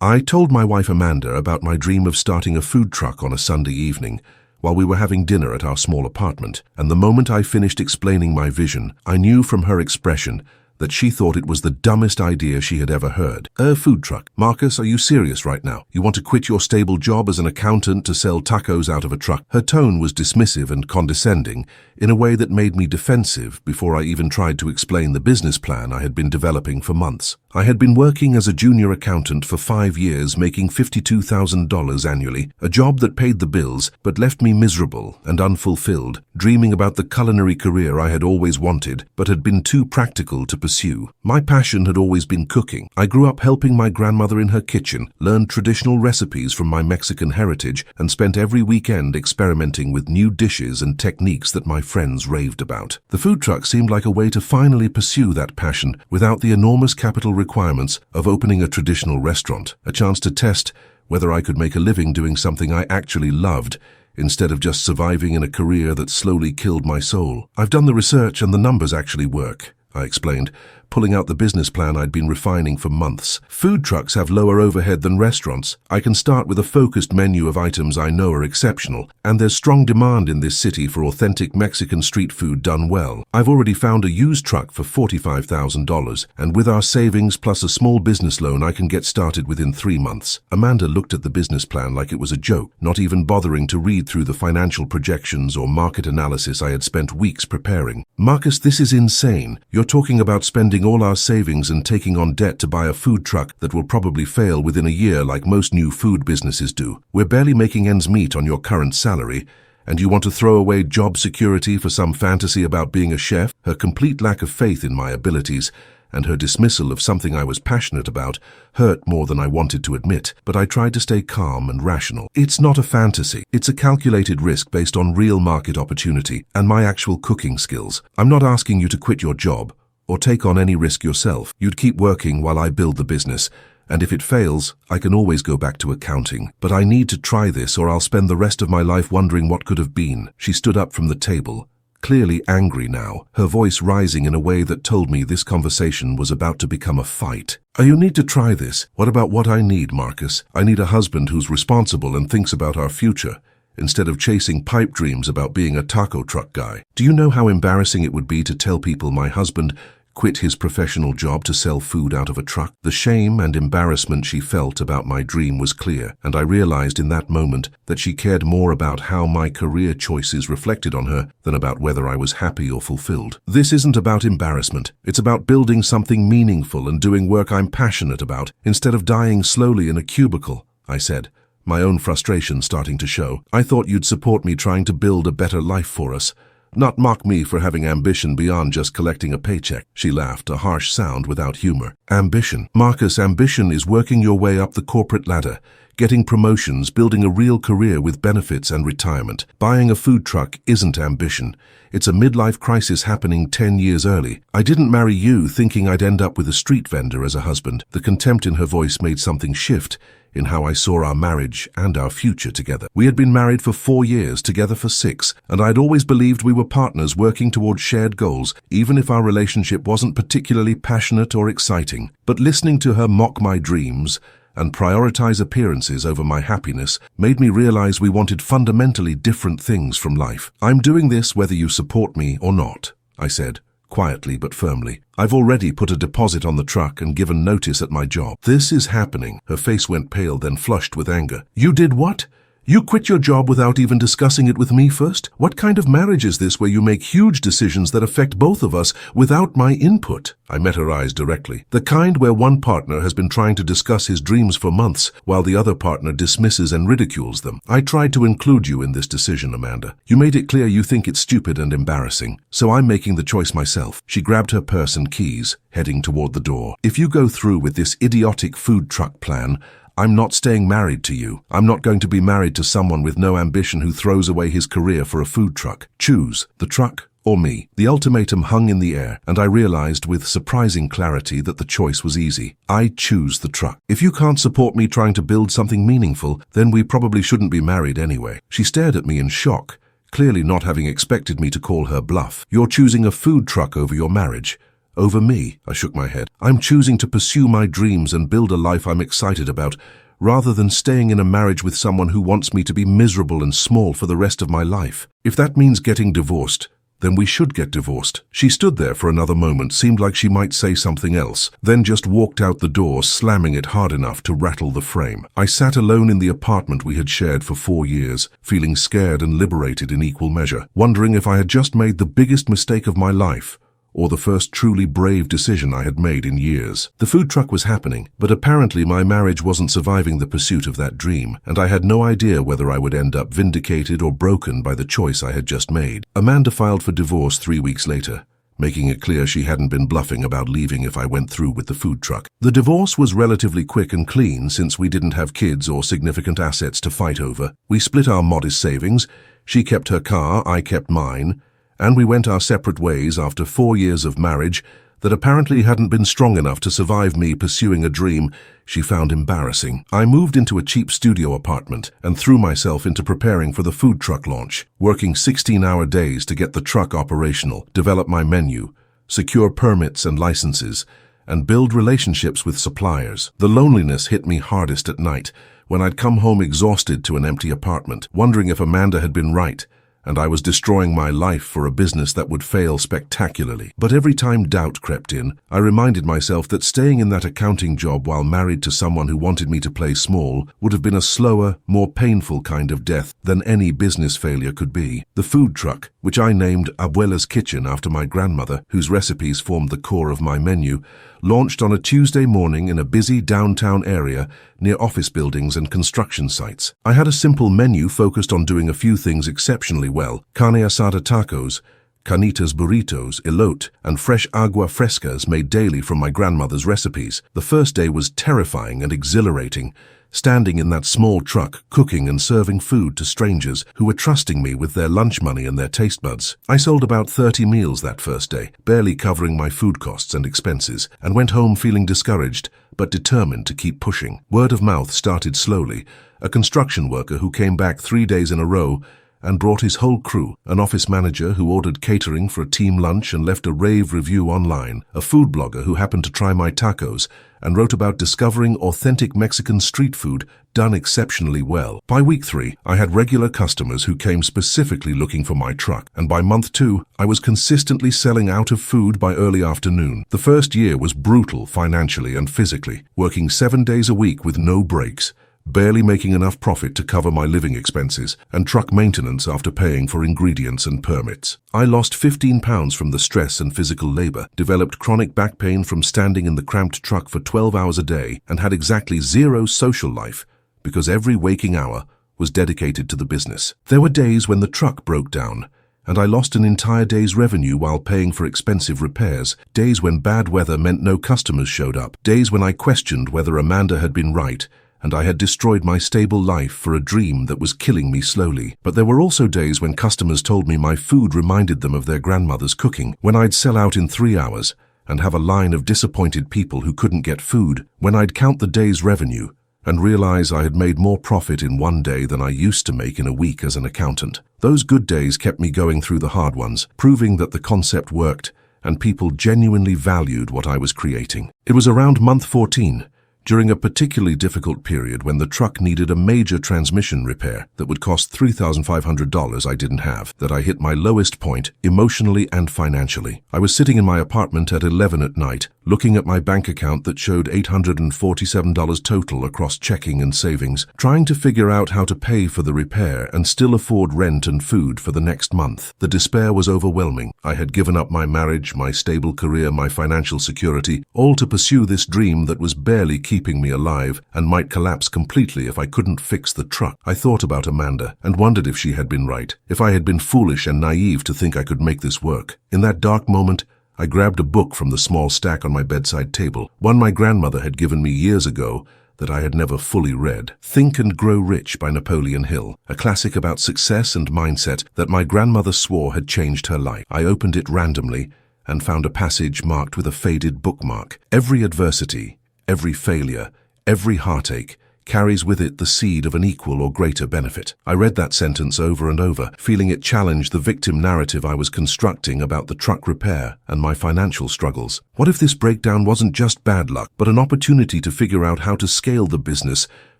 I told my wife Amanda about my dream of starting a food truck on a Sunday evening while we were having dinner at our small apartment, and the moment I finished explaining my vision, I knew from her expression that she thought it was the dumbest idea she had ever heard. A food truck? Marcus, are you serious right now? You want to quit your stable job as an accountant to sell tacos out of a truck? Her tone was dismissive and condescending in a way that made me defensive before I even tried to explain the business plan I had been developing for months. I had been working as a junior accountant for 5 years, making $52,000 annually, a job that paid the bills but left me miserable and unfulfilled, dreaming about the culinary career I had always wanted but had been too practical to pursue. My passion had always been cooking. I grew up helping my grandmother in her kitchen, learned traditional recipes from my Mexican heritage, and spent every weekend experimenting with new dishes and techniques that my friends raved about. The food truck seemed like a way to finally pursue that passion without the enormous capital requirements of opening a traditional restaurant, a chance to test whether I could make a living doing something I actually loved instead of just surviving in a career that slowly killed my soul. I've done the research and the numbers actually work, I explained, pulling out the business plan I'd been refining for months. Food trucks have lower overhead than restaurants. I can start with a focused menu of items I know are exceptional, and there's strong demand in this city for authentic Mexican street food done well. I've already found a used truck for $45,000, and with our savings plus a small business loan, I can get started within 3 months. Amanda looked at the business plan like it was a joke, not even bothering to read through the financial projections or market analysis I had spent weeks preparing. Marcus, this is insane. You're talking about spending all our savings and taking on debt to buy a food truck that will probably fail within a year like most new food businesses do. We're barely making ends meet on your current salary, and you want to throw away job security for some fantasy about being a chef? Her complete lack of faith in my abilities and her dismissal of something I was passionate about hurt more than I wanted to admit, but I tried to stay calm and rational. It's not a fantasy. It's a calculated risk based on real market opportunity and my actual cooking skills. I'm not asking you to quit your job or take on any risk yourself. You'd keep working while I build the business, and if it fails, I can always go back to accounting. But I need to try this or I'll spend the rest of my life wondering what could have been. She stood up from the table, clearly angry now, her voice rising in a way that told me this conversation was about to become a fight. You need to try this. What about what I need, Marcus? I need a husband who's responsible and thinks about our future, instead of chasing pipe dreams about being a taco truck guy. Do you know how embarrassing it would be to tell people my husband quit his professional job to sell food out of a truck? The shame and embarrassment she felt about my dream was clear, and I realized in that moment that she cared more about how my career choices reflected on her than about whether I was happy or fulfilled. This isn't about embarrassment. It's about building something meaningful and doing work I'm passionate about instead of dying slowly in a cubicle, I said, my own frustration starting to show. I thought you'd support me trying to build a better life for us, not mock me for having ambition beyond just collecting a paycheck. She laughed, a harsh sound without humor. Ambition? Marcus, ambition is working your way up the corporate ladder, getting promotions, building a real career with benefits and retirement. Buying a food truck isn't ambition. It's a midlife crisis happening 10 years early. I didn't marry you thinking I'd end up with a street vendor as a husband. The contempt in her voice made something shift in how I saw our marriage and our future together. We had been married for 4 years, together for 6, and I'd always believed we were partners working towards shared goals, even if our relationship wasn't particularly passionate or exciting. But listening to her mock my dreams and prioritize appearances over my happiness made me realize we wanted fundamentally different things from life. I'm doing this whether you support me or not, I said, quietly but firmly. I've already put a deposit on the truck and given notice at my job. This is happening. Her face went pale, then flushed with anger. You did what? You quit your job without even discussing it with me first? What kind of marriage is this where you make huge decisions that affect both of us without my input? I met her eyes directly. The kind where one partner has been trying to discuss his dreams for months while the other partner dismisses and ridicules them. I tried to include you in this decision, Amanda. You made it clear you think it's stupid and embarrassing, so I'm making the choice myself. She grabbed her purse and keys, heading toward the door. If you go through with this idiotic food truck plan, I'm not staying married to you. I'm not going to be married to someone with no ambition who throws away his career for a food truck. Choose, the truck or me. The ultimatum hung in the air, and I realized with surprising clarity that the choice was easy. I choose the truck. If you can't support me trying to build something meaningful, then we probably shouldn't be married anyway. She stared at me in shock, clearly not having expected me to call her bluff. You're choosing a food truck over your marriage. Over me, I shook my head. I'm choosing to pursue my dreams and build a life I'm excited about, rather than staying in a marriage with someone who wants me to be miserable and small for the rest of my life. If that means getting divorced, then we should get divorced. She stood there for another moment, seemed like she might say something else, then just walked out the door, slamming it hard enough to rattle the frame. I sat alone in the apartment we had shared for 4 years, feeling scared and liberated in equal measure, wondering if I had just made the biggest mistake of my life, or the first truly brave decision I had made in years. The food truck was happening, but apparently my marriage wasn't surviving the pursuit of that dream, and I had no idea whether I would end up vindicated or broken by the choice I had just made. Amanda filed for divorce 3 weeks later, making it clear she hadn't been bluffing about leaving if I went through with the food truck. The divorce was relatively quick and clean since we didn't have kids or significant assets to fight over. We split our modest savings. She kept her car, I kept mine, and we went our separate ways after 4 years of marriage that apparently hadn't been strong enough to survive me pursuing a dream she found embarrassing. I moved into a cheap studio apartment and threw myself into preparing for the food truck launch, working 16-hour days to get the truck operational, develop my menu, secure permits and licenses, and build relationships with suppliers. The loneliness hit me hardest at night, when I'd come home exhausted to an empty apartment, wondering if Amanda had been right, and I was destroying my life for a business that would fail spectacularly. But every time doubt crept in, I reminded myself that staying in that accounting job while married to someone who wanted me to play small would have been a slower, more painful kind of death than any business failure could be. The food truck, which I named Abuela's Kitchen after my grandmother, whose recipes formed the core of my menu, launched on a Tuesday morning in a busy downtown area near office buildings and construction sites. I had a simple menu focused on doing a few things exceptionally well: carne asada tacos, carnitas burritos, elote, and fresh agua frescas made daily from my grandmother's recipes. The first day was terrifying and exhilarating, standing in that small truck, cooking and serving food to strangers who were trusting me with their lunch money and their taste buds. I sold about 30 meals that first day, barely covering my food costs and expenses, and went home feeling discouraged, but determined to keep pushing. Word of mouth started slowly. A construction worker who came back 3 days in a row and brought his whole crew, an office manager who ordered catering for a team lunch and left a rave review online, a food blogger who happened to try my tacos and wrote about discovering authentic Mexican street food done exceptionally well. By week 3, I had regular customers who came specifically looking for my truck, and by month 2, I was consistently selling out of food by early afternoon. The first year was brutal financially and physically, working 7 days a week with no breaks, barely making enough profit to cover my living expenses and truck maintenance after paying for ingredients and permits. I lost 15 pounds from the stress and physical labor, developed chronic back pain from standing in the cramped truck for 12 hours a day, and had exactly 0 social life because every waking hour was dedicated to the business. There were days when the truck broke down, and I lost an entire day's revenue while paying for expensive repairs, days when bad weather meant no customers showed up, days when I questioned whether Amanda had been right, and I had destroyed my stable life for a dream that was killing me slowly. But there were also days when customers told me my food reminded them of their grandmother's cooking, when I'd sell out in 3 hours and have a line of disappointed people who couldn't get food, when I'd count the day's revenue and realize I had made more profit in 1 day than I used to make in a week as an accountant. Those good days kept me going through the hard ones, proving that the concept worked and people genuinely valued what I was creating. It was around month 14, during a particularly difficult period when the truck needed a major transmission repair that would cost $3,500 I didn't have, that I hit my lowest point emotionally and financially. I was sitting in my apartment at 11 at night, looking at my bank account that showed $847 total across checking and savings, trying to figure out how to pay for the repair and still afford rent and food for the next month. The despair was overwhelming. I had given up my marriage, my stable career, my financial security, all to pursue this dream that was barely keeping me alive and might collapse completely if I couldn't fix the truck. I thought about Amanda and wondered if she had been right, if I had been foolish and naive to think I could make this work. In that dark moment, I grabbed a book from the small stack on my bedside table, one my grandmother had given me years ago that I had never fully read. Think and Grow Rich by Napoleon Hill, a classic about success and mindset that my grandmother swore had changed her life. I opened it randomly and found a passage marked with a faded bookmark. Every adversity, every failure, every heartache carries with it the seed of an equal or greater benefit. I read that sentence over and over, feeling it challenged the victim narrative I was constructing about the truck repair and my financial struggles. What if this breakdown wasn't just bad luck, but an opportunity to figure out how to scale the business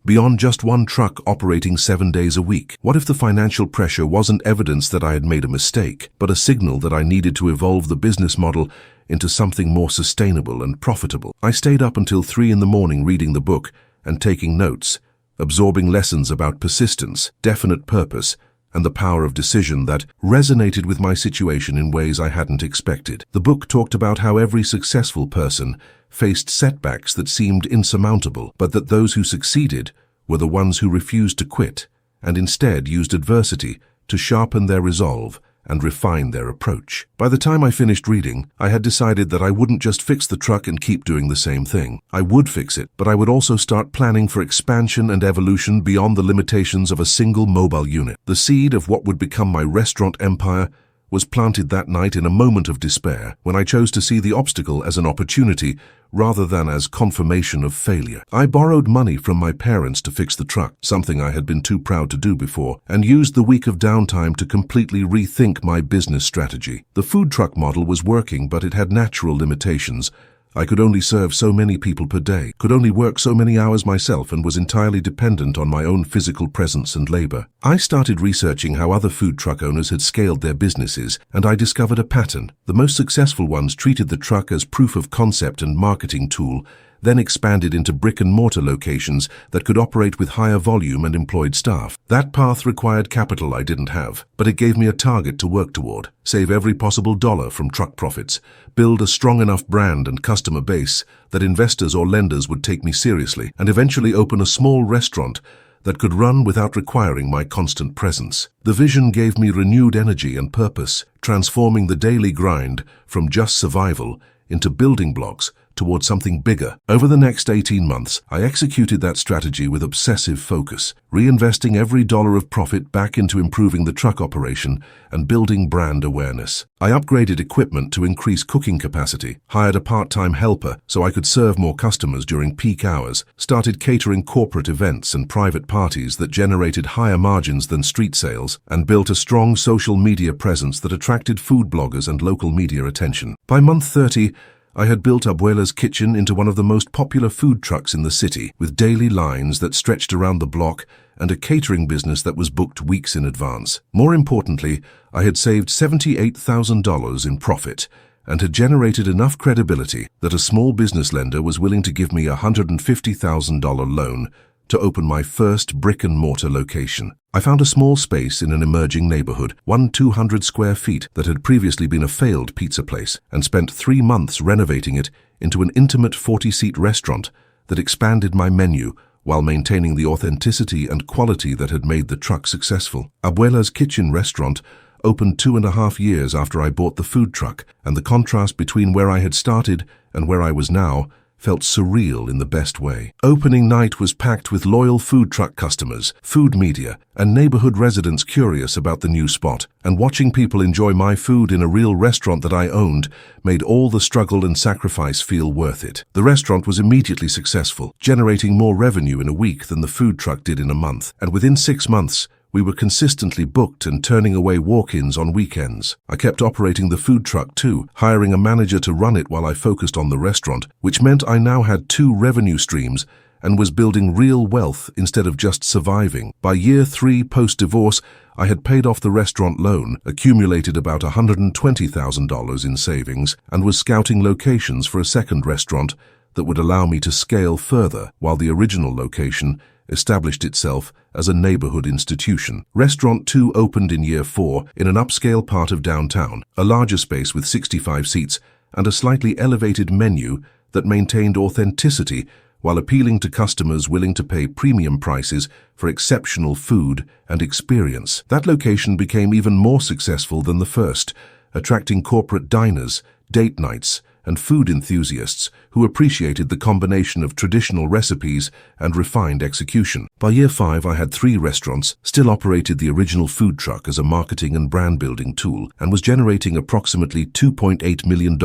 beyond just one truck operating 7 days a week? What if the financial pressure wasn't evidence that I had made a mistake, but a signal that I needed to evolve the business model into something more sustainable and profitable? I stayed up until 3 in the morning reading the book and taking notes, absorbing lessons about persistence, definite purpose, and the power of decision that resonated with my situation in ways I hadn't expected. The book talked about how every successful person faced setbacks that seemed insurmountable, but that those who succeeded were the ones who refused to quit and instead used adversity to sharpen their resolve and refine their approach. By the time I finished reading, I had decided that I wouldn't just fix the truck and keep doing the same thing. I would fix it, but I would also start planning for expansion and evolution beyond the limitations of a single mobile unit. The seed of what would become my restaurant empire was planted that night in a moment of despair, when I chose to see the obstacle as an opportunity rather than as confirmation of failure. I borrowed money from my parents to fix the truck, something I had been too proud to do before, and used the week of downtime to completely rethink my business strategy. The food truck model was working, but it had natural limitations. I could only serve so many people per day, could only work so many hours myself, and was entirely dependent on my own physical presence and labor. I started researching how other food truck owners had scaled their businesses, and I discovered a pattern. The most successful ones treated the truck as proof of concept and marketing tool, then expanded into brick-and-mortar locations that could operate with higher volume and employed staff. That path required capital I didn't have, but it gave me a target to work toward: save every possible dollar from truck profits, build a strong enough brand and customer base that investors or lenders would take me seriously, and eventually open a small restaurant that could run without requiring my constant presence. The vision gave me renewed energy and purpose, transforming the daily grind from just survival into building blocks towards something bigger. Over the next 18 months, I executed that strategy with obsessive focus, reinvesting every dollar of profit back into improving the truck operation and building brand awareness. I upgraded equipment to increase cooking capacity, hired a part-time helper so I could serve more customers during peak hours, started catering corporate events and private parties that generated higher margins than street sales, and built a strong social media presence that attracted food bloggers and local media attention. By month 30, I had built Abuela's Kitchen into one of the most popular food trucks in the city, with daily lines that stretched around the block and a catering business that was booked weeks in advance. More importantly, I had saved $78,000 in profit and had generated enough credibility that a small business lender was willing to give me a $150,000 loan to open my first brick-and-mortar location. I found a small space in an emerging neighborhood, 200 square feet, that had previously been a failed pizza place, and spent 3 months renovating it into an intimate 40-seat restaurant that expanded my menu while maintaining the authenticity and quality that had made the truck successful. Abuela's Kitchen restaurant opened 2.5 years after I bought the food truck, and the contrast between where I had started and where I was now felt surreal in the best way. Opening night was packed with loyal food truck customers, food media, and neighborhood residents curious about the new spot, and watching people enjoy my food in a real restaurant that I owned made all the struggle and sacrifice feel worth it. The restaurant was immediately successful, generating more revenue in a week than the food truck did in a month, and within 6 months, we were consistently booked and turning away walk-ins on weekends. I kept operating the food truck too, hiring a manager to run it while I focused on the restaurant, which meant I now had 2 revenue streams and was building real wealth instead of just surviving. By year 3 post-divorce, I had paid off the restaurant loan, accumulated about $120,000 in savings, and was scouting locations for a second restaurant that would allow me to scale further, while the original location established itself as a neighborhood institution. Restaurant 2 opened in year 4 in an upscale part of downtown, a larger space with 65 seats and a slightly elevated menu that maintained authenticity while appealing to customers willing to pay premium prices for exceptional food and experience. That location became even more successful than the first, attracting corporate diners, date nights, and food enthusiasts who appreciated the combination of traditional recipes and refined execution. By year 5, I had 3 restaurants, still operated the original food truck as a marketing and brand building tool, and was generating approximately $2.8 million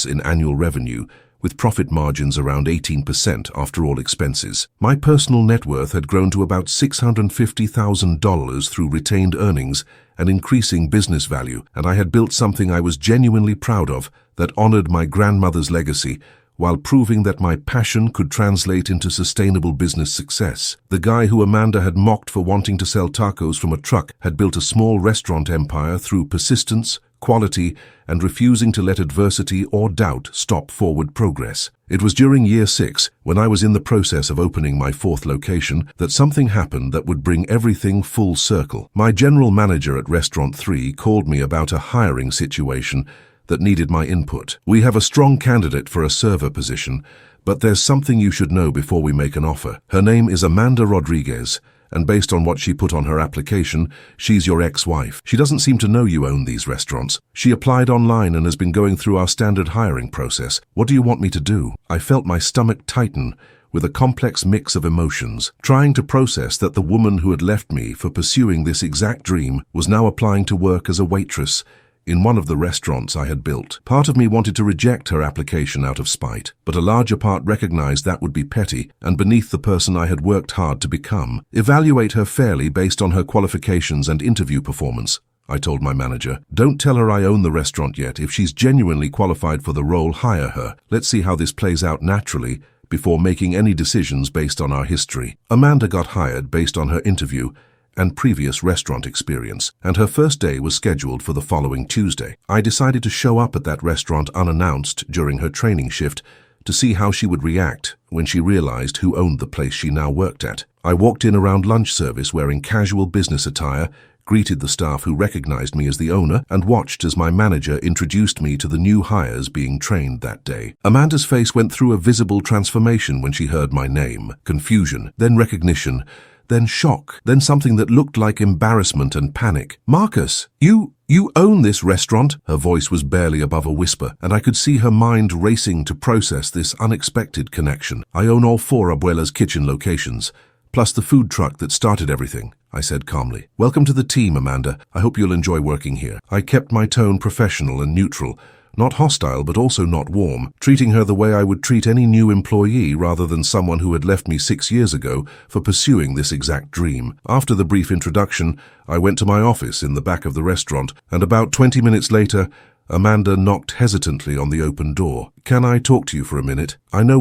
in annual revenue with profit margins around 18% after all expenses. My personal net worth had grown to about $650,000 through retained earnings and increasing business value, and I had built something I was genuinely proud of that honored my grandmother's legacy while proving that my passion could translate into sustainable business success. The guy who Amanda had mocked for wanting to sell tacos from a truck had built a small restaurant empire through persistence, quality, and refusing to let adversity or doubt stop forward progress. It was during year 6, when I was in the process of opening my 4th location, that something happened that would bring everything full circle. My general manager at Restaurant 3 called me about a hiring situation that needed my input. "We have a strong candidate for a server position, but there's something you should know before we make an offer. Her name is Amanda Rodriguez, and based on what she put on her application, she's your ex-wife. She doesn't seem to know you own these restaurants. She applied online and has been going through our standard hiring process. What do you want me to do?" I felt my stomach tighten with a complex mix of emotions, trying to process that the woman who had left me for pursuing this exact dream was now applying to work as a waitress in one of the restaurants I had built. Part of me wanted to reject her application out of spite, but a larger part recognized that would be petty and beneath the person I had worked hard to become. "Evaluate her fairly based on her qualifications and interview performance," I told my manager. "Don't tell her I own the restaurant yet. If she's genuinely qualified for the role, hire her. Let's see how this plays out naturally before making any decisions based on our history." Amanda got hired based on her interview and previous restaurant experience, and her first day was scheduled for the following Tuesday. I decided to show up at that restaurant unannounced during her training shift to see how she would react when she realized who owned the place she now worked at. I walked in around lunch service wearing casual business attire, greeted the staff who recognized me as the owner, and watched as my manager introduced me to the new hires being trained that day. Amanda's face went through a visible transformation when she heard my name. Confusion, then recognition, then shock, then something that looked like embarrassment and panic. "Marcus, you own this restaurant?" Her voice was barely above a whisper, and I could see her mind racing to process this unexpected connection. "I own all 4 Abuela's Kitchen locations, plus the food truck that started everything," I said calmly. "Welcome to the team, Amanda. I hope you'll enjoy working here." I kept my tone professional and neutral, not hostile but also not warm, treating her the way I would treat any new employee rather than someone who had left me 6 years ago for pursuing this exact dream. After the brief introduction, I went to my office in the back of the restaurant, and about 20 minutes later, Amanda knocked hesitantly on the open door. "Can I talk to you for a minute? I know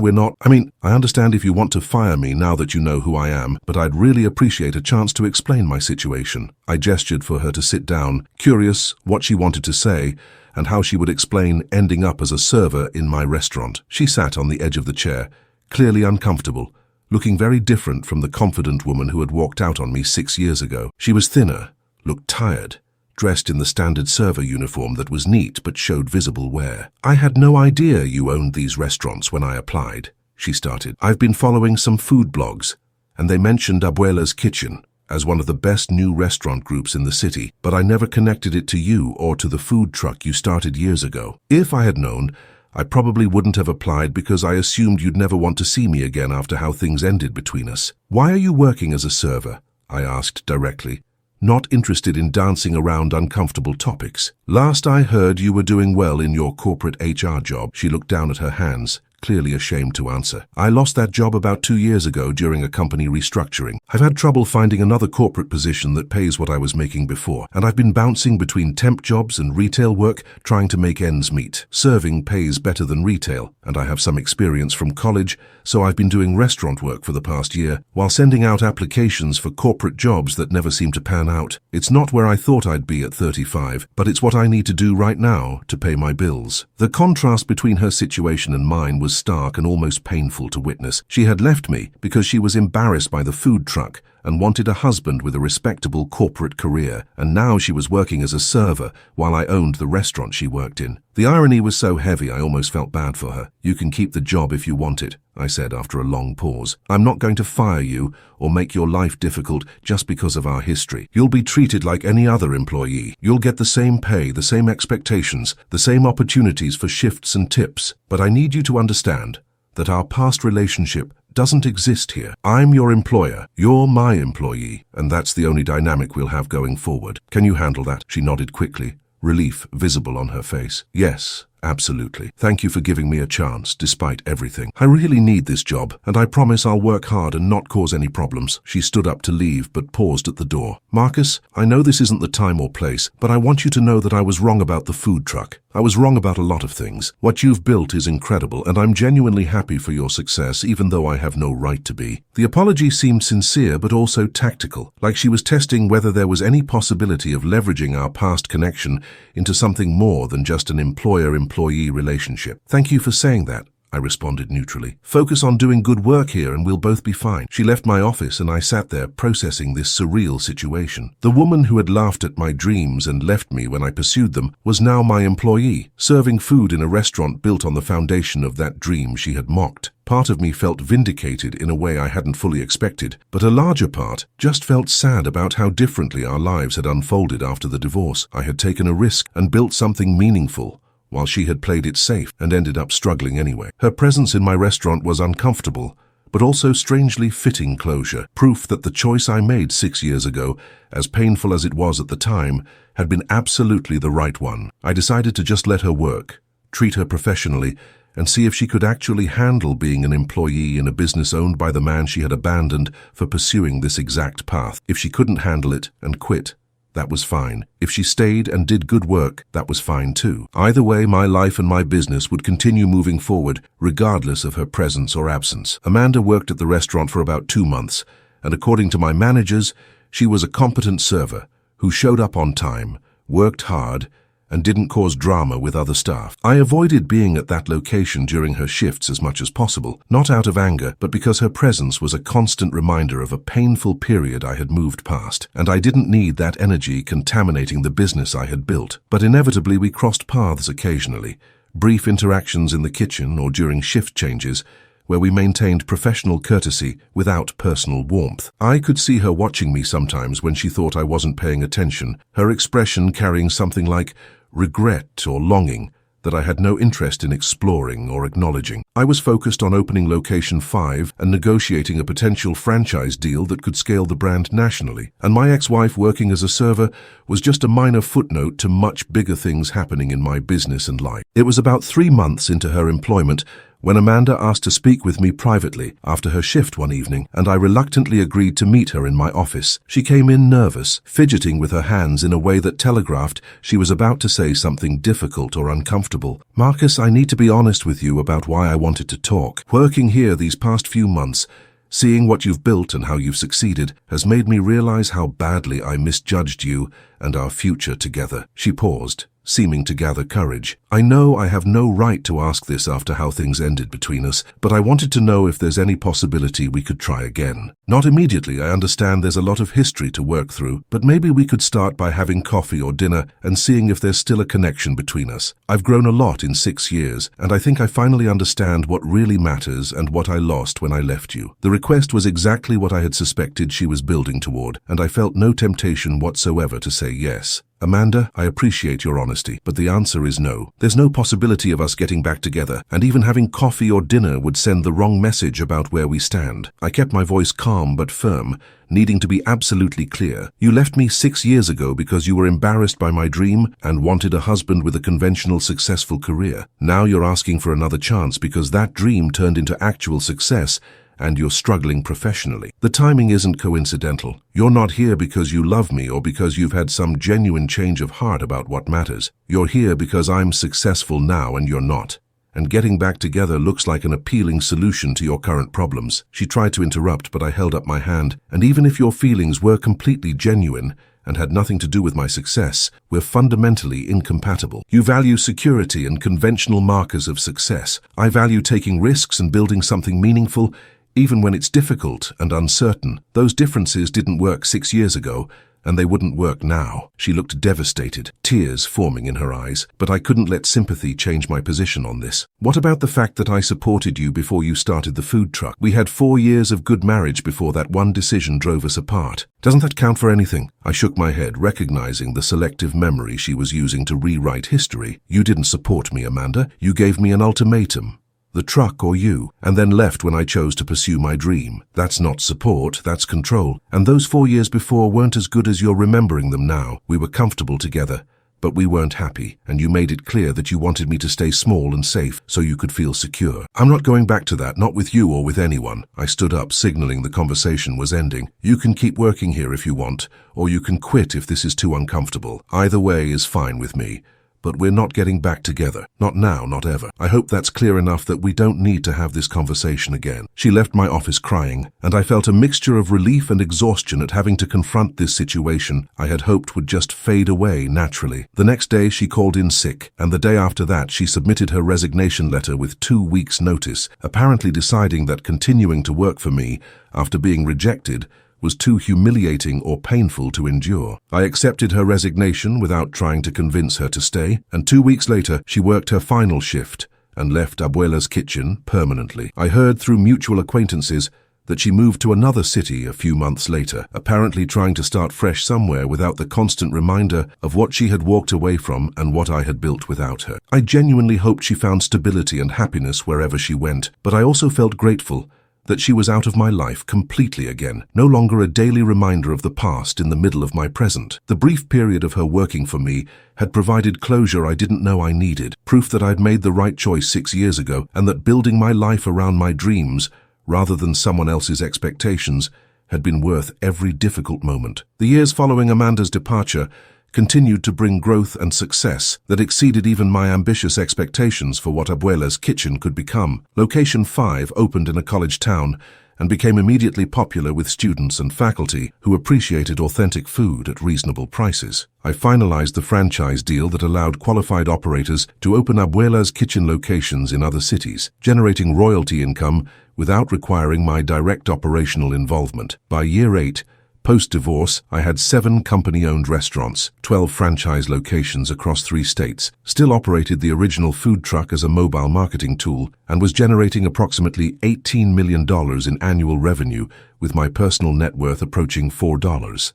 I understand if you want to fire me now that you know who I am, but I'd really appreciate a chance to explain my situation." I gestured for her to sit down, curious what she wanted to say and how she would explain ending up as a server in my restaurant. She sat on the edge of the chair, clearly uncomfortable, looking very different from the confident woman who had walked out on me 6 years ago. She was thinner, looked tired, dressed in the standard server uniform that was neat but showed visible wear. "I had no idea you owned these restaurants when I applied," she started. "I've been following some food blogs, and they mentioned Abuela's Kitchen as one of the best new restaurant groups in the city, but I never connected it to you or to the food truck you started years ago. If I had known, I probably wouldn't have applied because I assumed you'd never want to see me again after how things ended between us." "Why are you working as a server?" I asked directly, not interested in dancing around uncomfortable topics. "Last I heard, you were doing well in your corporate HR job." She looked down at her hands, clearly ashamed to answer. "I lost that job about 2 years ago during a company restructuring. I've had trouble finding another corporate position that pays what I was making before, and I've been bouncing between temp jobs and retail work trying to make ends meet. Serving pays better than retail, and I have some experience from college, so I've been doing restaurant work for the past year, while sending out applications for corporate jobs that never seem to pan out. It's not where I thought I'd be at 35, but it's what I need to do right now to pay my bills." The contrast between her situation and mine was stark and almost painful to witness. She had left me because she was embarrassed by the food truck and wanted a husband with a respectable corporate career, and now she was working as a server while I owned the restaurant she worked in. The irony was so heavy I almost felt bad for her. "You can keep the job if you want it," I said after a long pause. "I'm not going to fire you or make your life difficult just because of our history. You'll be treated like any other employee. You'll get the same pay, the same expectations, the same opportunities for shifts and tips. But I need you to understand that our past relationship doesn't exist here. I'm your employer, you're my employee, and that's the only dynamic we'll have going forward. Can you handle that?" She nodded quickly, relief visible on her face. "Yes, Absolutely. Thank you for giving me a chance, despite everything. I really need this job, and I promise I'll work hard and not cause any problems. She stood up to leave, but paused at the door. Marcus, I know this isn't the time or place, but I want you to know that I was wrong about the food truck. I was wrong about a lot of things. What you've built is incredible, and I'm genuinely happy for your success, even though I have no right to be. The apology seemed sincere, but also tactical, like she was testing whether there was any possibility of leveraging our past connection into something more than just an employer-employee relationship. Thank you for saying that, I responded neutrally. Focus on doing good work here and we'll both be fine. She left my office and I sat there processing this surreal situation. The woman who had laughed at my dreams and left me when I pursued them was now my employee, serving food in a restaurant built on the foundation of that dream she had mocked. Part of me felt vindicated in a way I hadn't fully expected, but a larger part just felt sad about how differently our lives had unfolded after the divorce. I had taken a risk and built something meaningful, while she had played it safe and ended up struggling anyway. Her presence in my restaurant was uncomfortable, but also strangely fitting closure, proof that the choice I made 6 years ago, as painful as it was at the time, had been absolutely the right one. I decided to just let her work, treat her professionally, and see if she could actually handle being an employee in a business owned by the man she had abandoned for pursuing this exact path. If she couldn't handle it and quit, that was fine. If she stayed and did good work, that was fine too. Either way, my life and my business would continue moving forward, regardless of her presence or absence. Amanda worked at the restaurant for about 2 months, and according to my managers, she was a competent server who showed up on time, worked hard, and didn't cause drama with other staff. I avoided being at that location during her shifts as much as possible, not out of anger, but because her presence was a constant reminder of a painful period I had moved past, and I didn't need that energy contaminating the business I had built. But inevitably we crossed paths occasionally, brief interactions in the kitchen or during shift changes, where we maintained professional courtesy without personal warmth. I could see her watching me sometimes when she thought I wasn't paying attention, her expression carrying something like regret or longing that I had no interest in exploring or acknowledging. I was focused on opening Location 5 and negotiating a potential franchise deal that could scale the brand nationally, and my ex-wife working as a server was just a minor footnote to much bigger things happening in my business and life. It was about 3 months into her employment when Amanda asked to speak with me privately after her shift one evening, and I reluctantly agreed to meet her in my office. She came in nervous, fidgeting with her hands in a way that telegraphed she was about to say something difficult or uncomfortable. Marcus, I need to be honest with you about why I wanted to talk. Working here these past few months, seeing what you've built and how you've succeeded, has made me realize how badly I misjudged you and our future together. She paused, seeming to gather courage. I know I have no right to ask this after how things ended between us, but I wanted to know if there's any possibility we could try again. Not immediately, I understand there's a lot of history to work through, but maybe we could start by having coffee or dinner and seeing if there's still a connection between us. I've grown a lot in 6 years, and I think I finally understand what really matters and what I lost when I left you. The request was exactly what I had suspected she was building toward, and I felt no temptation whatsoever to say yes. Amanda, I appreciate your honesty, but the answer is no. There's no possibility of us getting back together, and even having coffee or dinner would send the wrong message about where we stand. I kept my voice calm but firm, needing to be absolutely clear. You left me 6 years ago because you were embarrassed by my dream and wanted a husband with a conventional successful career. Now you're asking for another chance because that dream turned into actual success and you're struggling professionally. The timing isn't coincidental. You're not here because you love me or because you've had some genuine change of heart about what matters. You're here because I'm successful now and you're not. And getting back together looks like an appealing solution to your current problems. She tried to interrupt, but I held up my hand. And even if your feelings were completely genuine and had nothing to do with my success, we're fundamentally incompatible. You value security and conventional markers of success. I value taking risks and building something meaningful, even when it's difficult and uncertain. Those differences didn't work 6 years ago, and they wouldn't work now. She looked devastated, tears forming in her eyes, but I couldn't let sympathy change my position on this. What about the fact that I supported you before you started the food truck? We had 4 years of good marriage before that one decision drove us apart. Doesn't that count for anything? I shook my head, recognizing the selective memory she was using to rewrite history. You didn't support me, Amanda. You gave me an ultimatum. The truck or you, and then left when I chose to pursue my dream. That's not support, that's control. And those 4 years before weren't as good as you're remembering them now. We were comfortable together, But we weren't happy, and you made it clear that you wanted me to stay small and safe so you could feel secure. I'm not going back to that, not with you or with anyone. I stood up, signaling the conversation was ending. You can keep working here if you want, or you can quit if this is too uncomfortable. Either way is fine with me. But we're not getting back together. Not now, not ever. I hope that's clear enough that we don't need to have this conversation again. She left my office crying, and I felt a mixture of relief and exhaustion at having to confront this situation I had hoped would just fade away naturally. The next day she called in sick, and the day after that she submitted her resignation letter with 2 weeks' notice, apparently deciding that continuing to work for me after being rejected was too humiliating or painful to endure. I accepted her resignation without trying to convince her to stay, and 2 weeks later she worked her final shift and left Abuela's kitchen permanently. I heard through mutual acquaintances that she moved to another city a few months later, apparently trying to start fresh somewhere without the constant reminder of what she had walked away from and what I had built without her. I genuinely hoped she found stability and happiness wherever she went, but I also felt grateful that she was out of my life completely again, no longer a daily reminder of the past in the middle of my present. The brief period of her working for me had provided closure I didn't know I needed, proof that I'd made the right choice 6 years ago, and that building my life around my dreams, rather than someone else's expectations, had been worth every difficult moment. The years following Amanda's departure continued to bring growth and success that exceeded even my ambitious expectations for what Abuela's kitchen could become. Location 5 opened in a college town and became immediately popular with students and faculty who appreciated authentic food at reasonable prices. I finalized the franchise deal that allowed qualified operators to open Abuela's kitchen locations in other cities, generating royalty income without requiring my direct operational involvement. By year 8, post-divorce, I had 7 company-owned restaurants, 12 franchise locations across 3 states, still operated the original food truck as a mobile marketing tool, and was generating approximately $18 million in annual revenue, with my personal net worth approaching $4.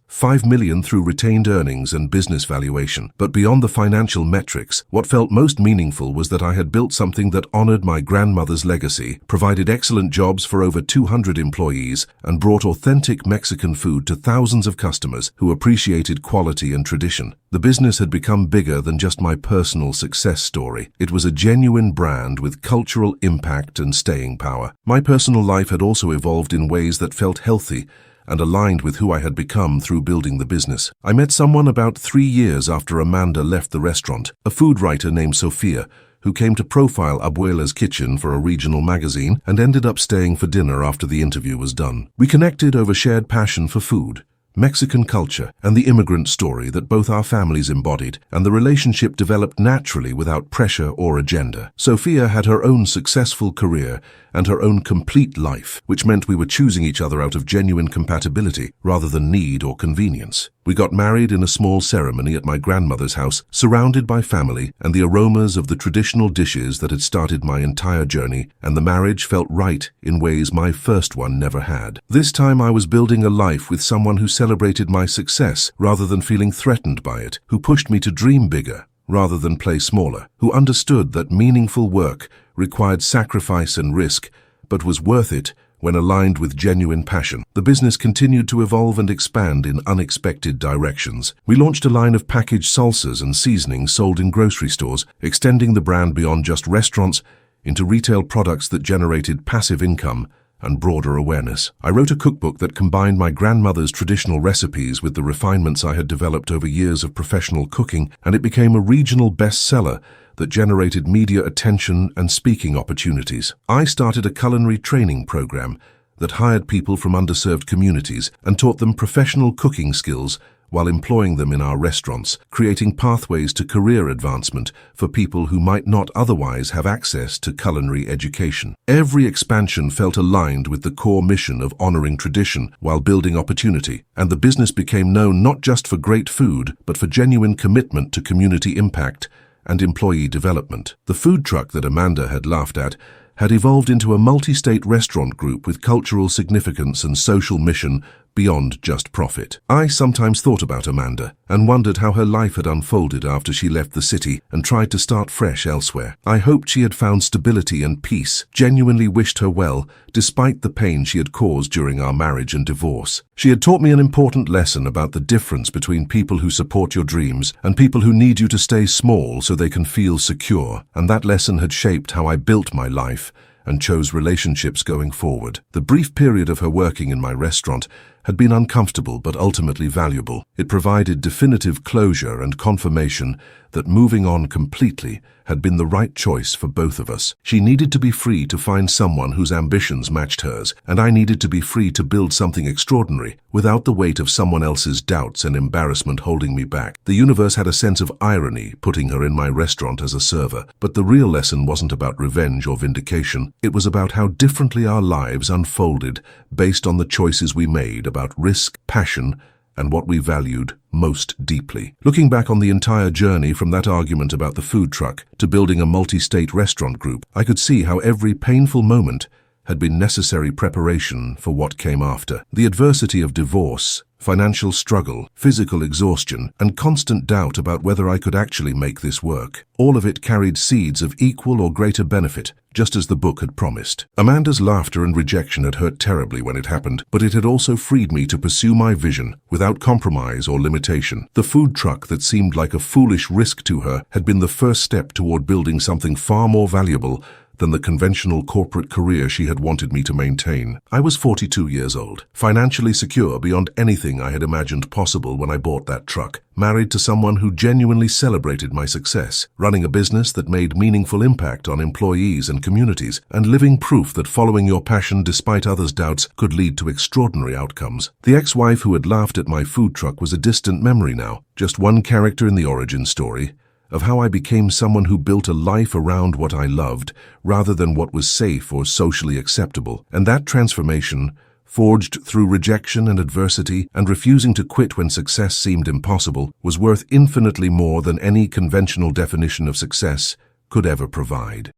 $5 million through retained earnings and business valuation. But beyond the financial metrics, what felt most meaningful was that I had built something that honored my grandmother's legacy, provided excellent jobs for over 200 employees, and brought authentic Mexican food to thousands of customers who appreciated quality and tradition. The business had become bigger than just my personal success story. It was a genuine brand with cultural impact and staying power. My personal life had also evolved in ways that felt healthy and aligned with who I had become through building the business. I met someone about 3 years after Amanda left the restaurant, a food writer named Sophia, who came to profile Abuela's kitchen for a regional magazine and ended up staying for dinner after the interview was done. We connected over shared passion for food, Mexican culture, and the immigrant story that both our families embodied, and the relationship developed naturally without pressure or agenda. Sophia had her own successful career and her own complete life, which meant we were choosing each other out of genuine compatibility rather than need or convenience. We got married in a small ceremony at my grandmother's house, surrounded by family and the aromas of the traditional dishes that had started my entire journey, and the marriage felt right in ways my first one never had. This time I was building a life with someone who celebrated my success rather than feeling threatened by it, who pushed me to dream bigger rather than play smaller, who understood that meaningful work required sacrifice and risk, but was worth it when aligned with genuine passion. The business continued to evolve and expand in unexpected directions. We launched a line of packaged salsas and seasonings sold in grocery stores, extending the brand beyond just restaurants into retail products that generated passive income and broader awareness. I wrote a cookbook that combined my grandmother's traditional recipes with the refinements I had developed over years of professional cooking, and it became a regional bestseller that generated media attention and speaking opportunities. I started a culinary training program that hired people from underserved communities and taught them professional cooking skills while employing them in our restaurants, creating pathways to career advancement for people who might not otherwise have access to culinary education. Every expansion felt aligned with the core mission of honoring tradition while building opportunity, and the business became known not just for great food, but for genuine commitment to community impact and employee development. The food truck that Amanda had laughed at had evolved into a multi-state restaurant group with cultural significance and social mission beyond just profit. I sometimes thought about Amanda and wondered how her life had unfolded after she left the city and tried to start fresh elsewhere. I hoped she had found stability and peace, genuinely wished her well, despite the pain she had caused during our marriage and divorce. She had taught me an important lesson about the difference between people who support your dreams and people who need you to stay small so they can feel secure, and that lesson had shaped how I built my life and chose relationships going forward. The brief period of her working in my restaurant had been uncomfortable but ultimately valuable. It provided definitive closure and confirmation that moving on completely had been the right choice for both of us. She needed to be free to find someone whose ambitions matched hers, and I needed to be free to build something extraordinary without the weight of someone else's doubts and embarrassment holding me back. The universe had a sense of irony putting her in my restaurant as a server, but the real lesson wasn't about revenge or vindication. It was about how differently our lives unfolded based on the choices we made about risk, passion, and what we valued most deeply. Looking back on the entire journey from that argument about the food truck to building a multi-state restaurant group, I could see how every painful moment had been necessary preparation for what came after. The adversity of divorce, financial struggle, physical exhaustion, and constant doubt about whether I could actually make this work. All of it carried seeds of equal or greater benefit, just as the book had promised. Amanda's laughter and rejection had hurt terribly when it happened, but it had also freed me to pursue my vision without compromise or limitation. The food truck that seemed like a foolish risk to her had been the first step toward building something far more valuable than the conventional corporate career she had wanted me to maintain. I was 42 years old, financially secure beyond anything I had imagined possible when I bought that truck, married to someone who genuinely celebrated my success, running a business that made meaningful impact on employees and communities, and living proof that following your passion despite others' doubts could lead to extraordinary outcomes. The ex-wife who had laughed at my food truck was a distant memory now, just one character in the origin story of how I became someone who built a life around what I loved rather than what was safe or socially acceptable. And that transformation, forged through rejection and adversity and refusing to quit when success seemed impossible, was worth infinitely more than any conventional definition of success could ever provide.